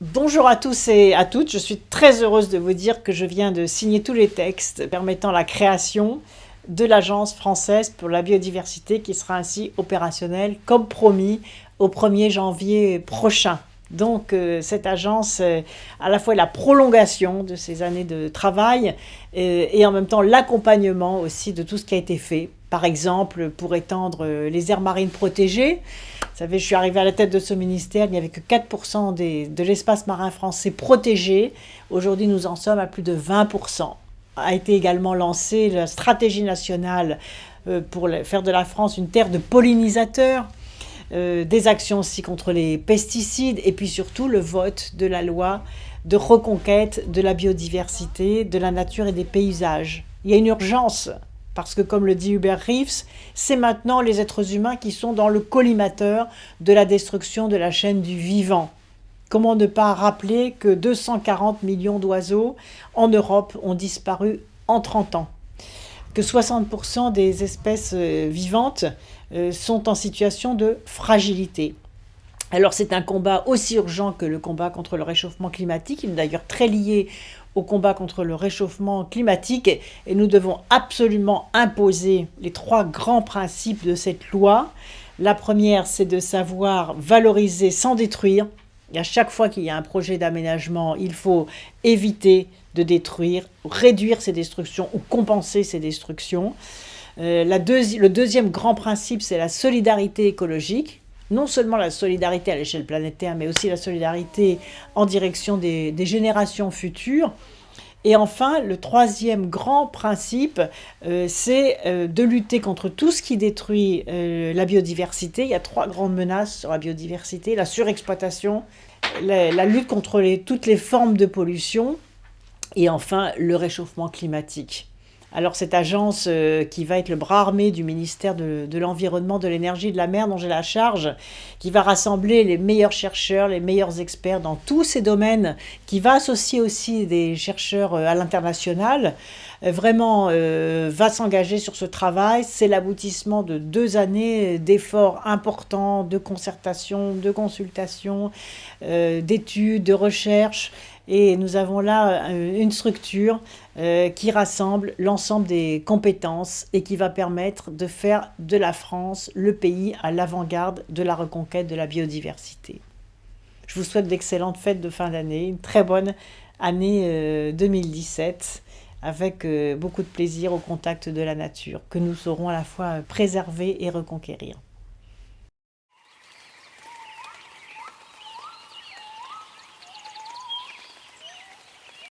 Bonjour à tous et à toutes, je suis très heureuse de vous dire que je viens de signer tous les textes permettant la création de l'Agence française pour la biodiversité qui sera ainsi opérationnelle comme promis au 1er janvier prochain. Donc cette agence à la fois la prolongation de ces années de travail et en même temps l'accompagnement aussi de tout ce qui a été fait. Par exemple, pour étendre les aires marines protégées. Vous savez, je suis arrivée à la tête de ce ministère, il n'y avait que 4% de l'espace marin français protégé. Aujourd'hui, nous en sommes à plus de 20%. A été également lancée la stratégie nationale pour faire de la France une terre de pollinisateurs. Des actions aussi contre les pesticides et puis surtout le vote de la loi de reconquête de la biodiversité, de la nature et des paysages. Il y a une urgence parce que comme le dit Hubert Reeves, c'est maintenant les êtres humains qui sont dans le collimateur de la destruction de la chaîne du vivant. Comment ne pas rappeler que 240 millions d'oiseaux en Europe ont disparu en 30 ans, que 60% des espèces vivantes sont en situation de fragilité. Alors c'est un combat aussi urgent que le combat contre le réchauffement climatique, il est d'ailleurs très lié au combat contre le réchauffement climatique et nous devons absolument imposer les 3 grands principes de cette loi. La première, c'est de savoir valoriser sans détruire. Et à chaque fois qu'il y a un projet d'aménagement, il faut éviter de détruire, réduire ces destructions ou compenser ces destructions. Le deuxième grand principe, c'est la solidarité écologique. Non seulement la solidarité à l'échelle planétaire, mais aussi la solidarité en direction des générations futures. Et enfin, le troisième grand principe, c'est de lutter contre tout ce qui détruit la biodiversité. Il y a 3 grandes menaces sur la biodiversité, la surexploitation, la lutte contre toutes les formes de pollution et enfin le réchauffement climatique. Alors cette agence qui va être le bras armé du ministère de l'Environnement, de l'Énergie et de la Mer dont j'ai la charge, qui va rassembler les meilleurs chercheurs, les meilleurs experts dans tous ces domaines, qui va associer aussi des chercheurs à l'international, vraiment va s'engager sur ce travail. C'est l'aboutissement de 2 années d'efforts importants, de concertation, de consultation, d'études, de recherche. Et nous avons là une structure qui rassemble l'ensemble des compétences et qui va permettre de faire de la France le pays à l'avant-garde de la reconquête de la biodiversité. Je vous souhaite d'excellentes fêtes de fin d'année, une très bonne année 2017 avec beaucoup de plaisir au contact de la nature que nous saurons à la fois préserver et reconquérir.